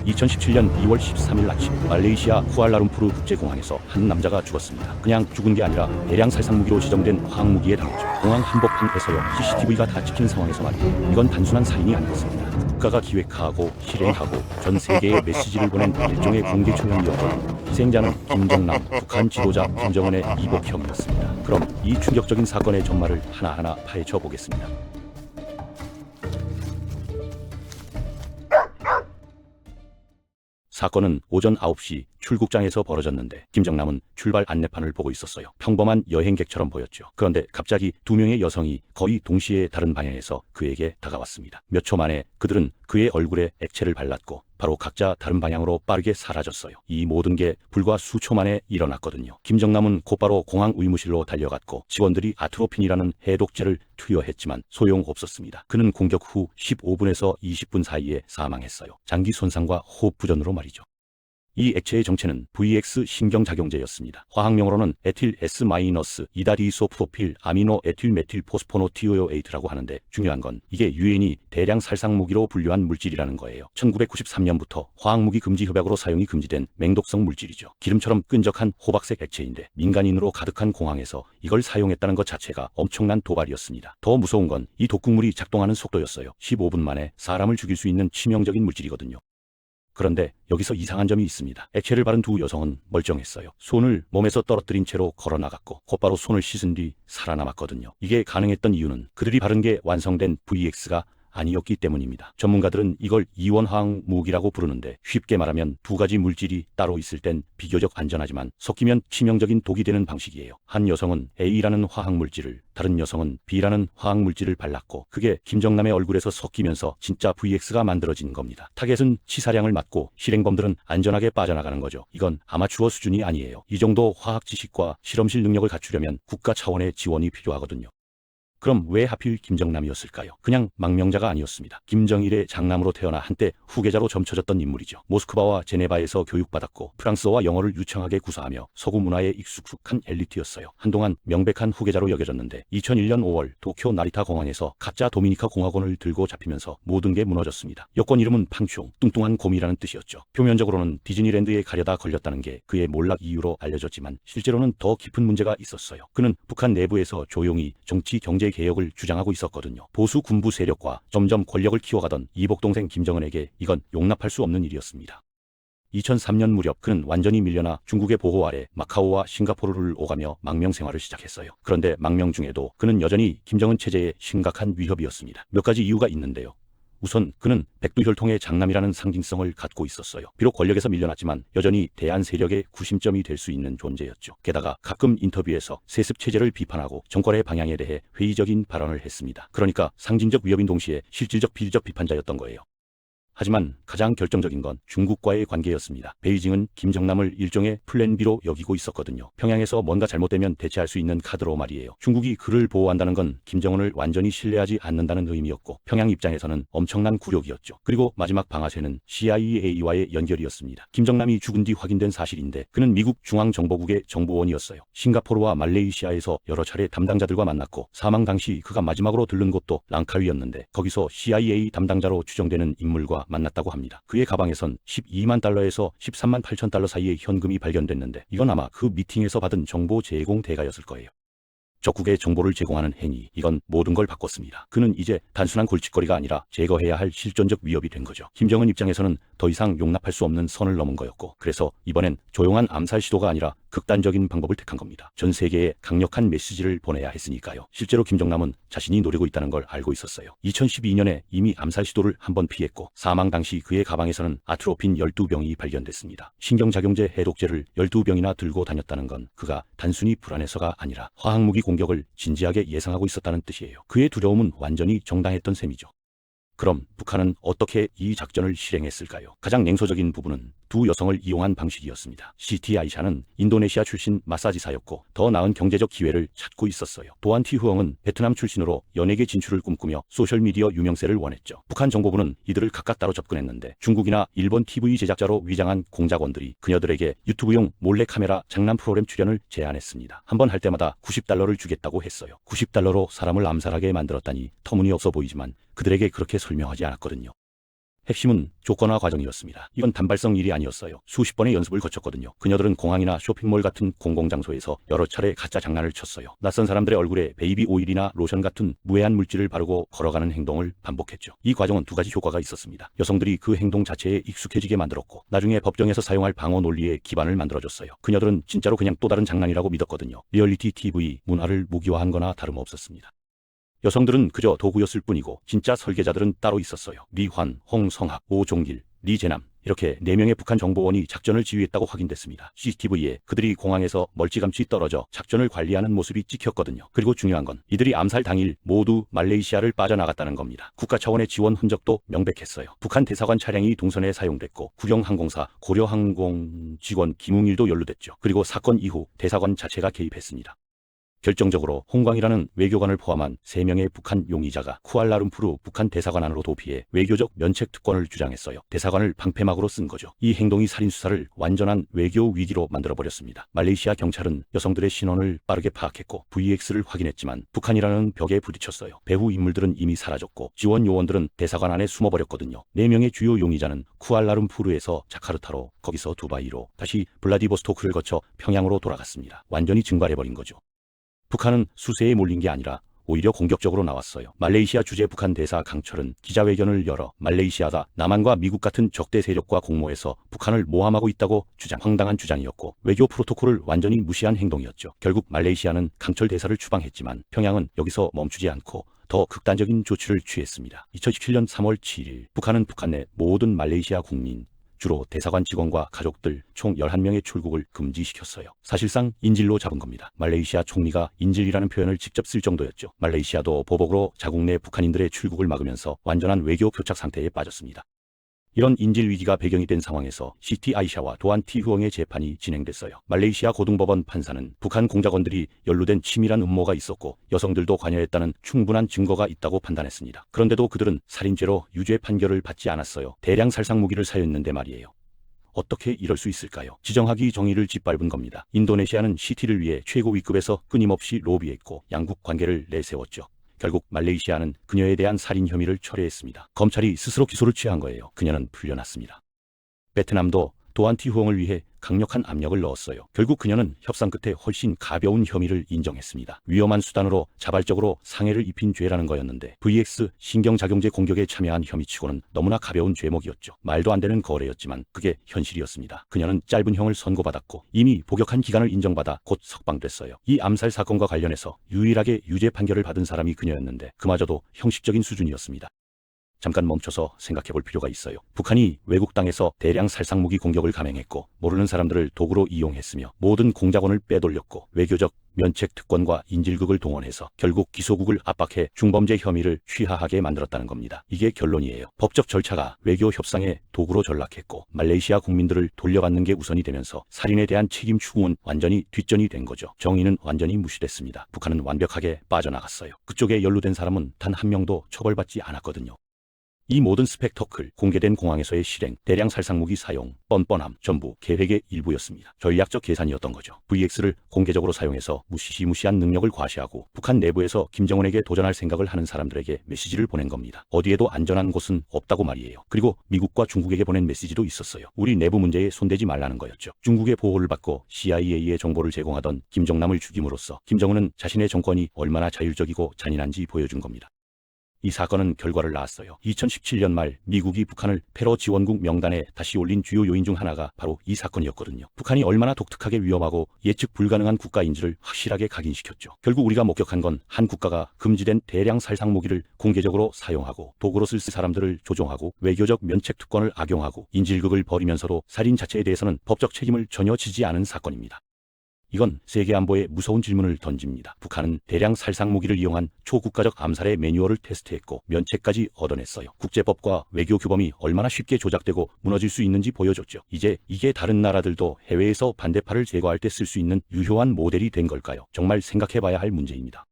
2017년 2월 13일 아침 말레이시아 쿠알라룸푸르 국제공항에서 한 남자가 죽었습니다. 그냥 죽은 게 아니라 대량 살상무기로 지정된 화학무기에 당했죠. 공항 한복판에서요. CCTV가 다 찍힌 상황에서 말이에요. 이건 단순한 살인이 아니었습니다. 국가가 기획하고 실행하고 전 세계에 메시지를 보낸 일종의 공개 초연이었거든요. 희생자는 김정남, 북한 지도자 김정은의 이복형이었습니다. 그럼 이 충격적인 사건의 전말을 하나하나 파헤쳐 보겠습니다. 사건은 오전 9시 출국장에서 벌어졌는데 김정남은 출발 안내판을 보고 있었어요. 평범한 여행객처럼 보였죠. 그런데 갑자기 두 명의 여성이 거의 동시에 다른 방향에서 그에게 다가왔습니다. 몇 초 만에 그들은 그의 얼굴에 액체를 발랐고 바로 각자 다른 방향으로 빠르게 사라졌어요. 이 모든 게 불과 수초 만에 일어났거든요. 김정남은 곧바로 공항 의무실로 달려갔고 직원들이 아트로핀이라는 해독제를 투여했지만 소용없었습니다. 그는 공격 후 15분에서 20분 사이에 사망했어요. 장기 손상과 호흡 부전으로 말이죠. 이 액체의 정체는 VX 신경작용제였습니다. 화학명으로는 에틸 S-2-디소프로필 아미노 에틸 메틸 포스포노티오에이트라고 하는데 중요한 건 이게 유엔이 대량 살상무기로 분류한 물질이라는 거예요. 1993년부터 화학무기 금지 협약으로 사용이 금지된 맹독성 물질이죠. 기름처럼 끈적한 호박색 액체인데 민간인으로 가득한 공항에서 이걸 사용했다는 것 자체가 엄청난 도발이었습니다. 더 무서운 건 이 독극물이 작동하는 속도였어요. 15분 만에 사람을 죽일 수 있는 치명적인 물질이거든요. 그런데 여기서 이상한 점이 있습니다. 액체를 바른 두 여성은 멀쩡했어요. 손을 몸에서 떨어뜨린 채로 걸어나갔고 곧바로 손을 씻은 뒤 살아남았거든요. 이게 가능했던 이유는 그들이 바른 게 완성된 VX가 아니었기 때문입니다. 전문가들은 이걸 이원화학 무기라고 부르는데 쉽게 말하면 두 가지 물질이 따로 있을 땐 비교적 안전하지만 섞이면 치명적인 독이 되는 방식이에요. 한 여성은 A라는 화학물질을 다른 여성은 B라는 화학물질을 발랐고 그게 김정남의 얼굴에서 섞이면서 진짜 VX가 만들어진 겁니다. 타겟은 치사량을 맞고 실행범들은 안전하게 빠져나가는 거죠. 이건 아마추어 수준이 아니에요. 이 정도 화학 지식과 실험실 능력을 갖추려면 국가 차원의 지원이 필요하거든요. 그럼 왜 하필 김정남이었을까요? 그냥 망명자가 아니었습니다. 김정일의 장남으로 태어나 한때 후계자로 점쳐졌던 인물이죠. 모스크바와 제네바에서 교육받았고 프랑스어와 영어를 유창하게 구사하며 서구 문화에 익숙한 엘리트였어요. 한동안 명백한 후계자로 여겨졌는데 2001년 5월 도쿄 나리타 공항에서 가짜 도미니카 공화국을 들고 잡히면서 모든 게 무너졌습니다. 여권 이름은 팡충, 뚱뚱한 곰이라는 뜻이었죠. 표면적으로는 디즈니랜드에 가려다 걸렸다는 게 그의 몰락 이유로 알려졌지만 실제로는 더 깊은 문제가 있었어요. 그는 북한 내부에서 조용히 정치 경제 개혁을 주장하고 있었거든요. 보수 군부 세력과 점점 권력을 키워가던 이복동생 김정은에게 이건 용납할 수 없는 일이었습니다. 2003년 무렵 그는 완전히 밀려나 중국의 보호 아래 마카오와 싱가포르를 오가며 망명 생활을 시작했어요. 그런데 망명 중에도 그는 여전히 김정은 체제에 심각한 위협이었습니다. 몇 가지 이유가 있는데요. 우선 그는 백두혈통의 장남이라는 상징성을 갖고 있었어요. 비록 권력에서 밀려났지만 여전히 대안 세력의 구심점이 될 수 있는 존재였죠. 게다가 가끔 인터뷰에서 세습체제를 비판하고 정권의 방향에 대해 회의적인 발언을 했습니다. 그러니까 상징적 위협인 동시에 실질적 비리적 비판자였던 거예요. 하지만 가장 결정적인 건 중국과의 관계였습니다. 베이징은 김정남을 일종의 플랜 B로 여기고 있었거든요. 평양에서 뭔가 잘못되면 대체할 수 있는 카드로 말이에요. 중국이 그를 보호한다는 건 김정은을 완전히 신뢰하지 않는다는 의미였고 평양 입장에서는 엄청난 굴욕이었죠. 그리고 마지막 방아쇠는 CIA와의 연결이었습니다. 김정남이 죽은 뒤 확인된 사실인데 그는 미국 중앙정보국의 정보원이었어요. 싱가포르와 말레이시아에서 여러 차례 담당자들과 만났고 사망 당시 그가 마지막으로 들른 곳도 랑카위였는데 거기서 CIA 담당자로 추정되는 인물과 만났다고 합니다. 그의 가방에선 12만 달러에서 13만 8천 달러 사이의 현금이 발견됐는데 이건 아마 그 미팅에서 받은 정보 제공 대가였을 거예요. 적국에 정보를 제공하는 행위, 이건 모든 걸 바꿨습니다. 그는 이제 단순한 골칫거리가 아니라 제거해야 할 실존적 위협이 된 거죠. 김정은 입장에서는 더 이상 용납할 수 없는 선을 넘은 거였고 그래서 이번엔 조용한 암살 시도가 아니라 극단적인 방법을 택한 겁니다. 전 세계에 강력한 메시지를 보내야 했으니까요. 실제로 김정남은 자신이 노리고 있다는 걸 알고 있었어요. 2012년에 이미 암살 시도를 한 번 피했고 사망 당시 그의 가방에서는 아트로핀 12병이 발견됐습니다. 신경작용제 해독제를 12병이나 들고 다녔다는 건 그가 단순히 불안해서가 아니라 화학무기 공격을 진지하게 예상하고 있었다는 뜻이에요. 그의 두려움은 완전히 정당했던 셈이죠. 그럼 북한은 어떻게 이 작전을 실행했을까요? 가장 냉소적인 부분은 두 여성을 이용한 방식이었습니다. 시티 아이샤는 인도네시아 출신 마사지사였고 더 나은 경제적 기회를 찾고 있었어요. 또한 티후엉은 베트남 출신으로 연예계 진출을 꿈꾸며 소셜미디어 유명세를 원했죠. 북한 정보부는 이들을 각각 따로 접근했는데 중국이나 일본 TV 제작자로 위장한 공작원들이 그녀들에게 유튜브용 몰래카메라 장난 프로그램 출연을 제안했습니다. 한 번 할 때마다 $90를 주겠다고 했어요. $90로 사람을 암살하게 만들었다니 터무니없어 보이지만 그들에게 그렇게 설명하지 않았거든요. 핵심은 조건화 과정이었습니다. 이건 단발성 일이 아니었어요. 수십 번의 연습을 거쳤거든요. 그녀들은 공항이나 쇼핑몰 같은 공공장소에서 여러 차례 가짜 장난을 쳤어요. 낯선 사람들의 얼굴에 베이비 오일이나 로션 같은 무해한 물질을 바르고 걸어가는 행동을 반복했죠. 이 과정은 두 가지 효과가 있었습니다. 여성들이 그 행동 자체에 익숙해지게 만들었고, 나중에 법정에서 사용할 방어 논리의 기반을 만들어줬어요. 그녀들은 진짜로 그냥 또 다른 장난이라고 믿었거든요. 리얼리티 TV 문화를 무기화한 거나 다름없었습니다. 여성들은 그저 도구였을 뿐이고 진짜 설계자들은 따로 있었어요. 리환, 홍성학, 오종길, 리재남, 이렇게 4명의 북한 정보원이 작전을 지휘했다고 확인됐습니다. CCTV에 그들이 공항에서 멀찌감치 떨어져 작전을 관리하는 모습이 찍혔거든요. 그리고 중요한 건 이들이 암살 당일 모두 말레이시아를 빠져나갔다는 겁니다. 국가 차원의 지원 흔적도 명백했어요. 북한 대사관 차량이 동선에 사용됐고 국영항공사 고려항공 직원 김웅일도 연루됐죠. 그리고 사건 이후 대사관 자체가 개입했습니다. 결정적으로 홍광이라는 외교관을 포함한 3명의 북한 용의자가 쿠알라룸푸르 북한 대사관 안으로 도피해 외교적 면책 특권을 주장했어요. 대사관을 방패막으로 쓴 거죠. 이 행동이 살인수사를 완전한 외교 위기로 만들어버렸습니다. 말레이시아 경찰은 여성들의 신원을 빠르게 파악했고 VX를 확인했지만 북한이라는 벽에 부딪혔어요. 배후 인물들은 이미 사라졌고 지원 요원들은 대사관 안에 숨어버렸거든요. 4명의 주요 용의자는 쿠알라룸푸르에서 자카르타로, 거기서 두바이로, 다시 블라디보스토크를 거쳐 평양으로 돌아갔습니다. 완전히 증발해버린 거죠. 북한은 수세에 몰린 게 아니라 오히려 공격적으로 나왔어요. 말레이시아 주재 북한 대사 강철은 기자회견을 열어 말레이시아가 남한과 미국 같은 적대 세력과 공모해서 북한을 모함하고 있다고 황당한 주장이었고 외교 프로토콜을 완전히 무시한 행동이었죠. 결국 말레이시아는 강철 대사를 추방했지만 평양은 여기서 멈추지 않고 더 극단적인 조치를 취했습니다. 2017년 3월 7일 북한은 북한 내 모든 말레이시아 국민, 주로 대사관 직원과 가족들 총 11명의 출국을 금지시켰어요. 사실상 인질로 잡은 겁니다. 말레이시아 총리가 인질이라는 표현을 직접 쓸 정도였죠. 말레이시아도 보복으로 자국 내 북한인들의 출국을 막으면서 완전한 외교 교착 상태에 빠졌습니다. 이런 인질 위기가 배경이 된 상황에서 시티 아이샤와 도안 티후엉의 재판이 진행됐어요. 말레이시아 고등법원 판사는 북한 공작원들이 연루된 치밀한 음모가 있었고 여성들도 관여했다는 충분한 증거가 있다고 판단했습니다. 그런데도 그들은 살인죄로 유죄 판결을 받지 않았어요. 대량 살상 무기를 사용했는데 말이에요. 어떻게 이럴 수 있을까요? 지정학이 정의를 짓밟은 겁니다. 인도네시아는 시티를 위해 최고 위급에서 끊임없이 로비했고 양국 관계를 내세웠죠. 결국 말레이시아는 그녀에 대한 살인 혐의를 철회했습니다. 검찰이 스스로 기소를 취한 거예요. 그녀는 풀려났습니다. 베트남도 도안 티후엉을 위해 강력한 압력을 넣었어요. 결국 그녀는 협상 끝에 훨씬 가벼운 혐의를 인정했습니다. 위험한 수단으로 자발적으로 상해를 입힌 죄라는 거였는데 VX 신경작용제 공격에 참여한 혐의치고는 너무나 가벼운 죄목이었죠. 말도 안 되는 거래였지만 그게 현실이었습니다. 그녀는 짧은 형을 선고받았고 이미 복역한 기간을 인정받아 곧 석방됐어요. 이 암살 사건과 관련해서 유일하게 유죄 판결을 받은 사람이 그녀였는데 그마저도 형식적인 수준이었습니다. 잠깐 멈춰서 생각해 볼 필요가 있어요. 북한이 외국 땅에서 대량 살상무기 공격을 감행했고 모르는 사람들을 도구로 이용했으며 모든 공작원을 빼돌렸고 외교적 면책 특권과 인질극을 동원해서 결국 기소국을 압박해 중범죄 혐의를 취하하게 만들었다는 겁니다. 이게 결론이에요. 법적 절차가 외교 협상의 도구로 전락했고 말레이시아 국민들을 돌려받는 게 우선이 되면서 살인에 대한 책임 추궁은 완전히 뒷전이 된 거죠. 정의는 완전히 무시됐습니다. 북한은 완벽하게 빠져나갔어요. 그쪽에 연루된 사람은 단 한 명도 처벌받지 않았거든요. 이 모든 스펙터클, 공개된 공항에서의 실행, 대량 살상무기 사용, 뻔뻔함 전부 계획의 일부였습니다. 전략적 계산이었던 거죠. VX를 공개적으로 사용해서 무시무시한 능력을 과시하고 북한 내부에서 김정은에게 도전할 생각을 하는 사람들에게 메시지를 보낸 겁니다. 어디에도 안전한 곳은 없다고 말이에요. 그리고 미국과 중국에게 보낸 메시지도 있었어요. 우리 내부 문제에 손대지 말라는 거였죠. 중국의 보호를 받고 CIA의 정보를 제공하던 김정남을 죽임으로써 김정은은 자신의 정권이 얼마나 자율적이고 잔인한지 보여준 겁니다. 이 사건은 결과를 낳았어요. 2017년 말 미국이 북한을 테러 지원국 명단에 다시 올린 주요 요인 중 하나가 바로 이 사건이었거든요. 북한이 얼마나 독특하게 위험하고 예측 불가능한 국가인지를 확실하게 각인시켰죠. 결국 우리가 목격한 건 한 국가가 금지된 대량 살상무기를 공개적으로 사용하고 도구로 쓸 사람들을 조종하고 외교적 면책 특권을 악용하고 인질극을 벌이면서도 살인 자체에 대해서는 법적 책임을 전혀 지지 않은 사건입니다. 이건 세계 안보에 무서운 질문을 던집니다. 북한은 대량 살상무기를 이용한 초국가적 암살의 매뉴얼을 테스트했고 면책까지 얻어냈어요. 국제법과 외교 규범이 얼마나 쉽게 조작되고 무너질 수 있는지 보여줬죠. 이제 이게 다른 나라들도 해외에서 반대파를 제거할 때 쓸 수 있는 유효한 모델이 된 걸까요? 정말 생각해봐야 할 문제입니다.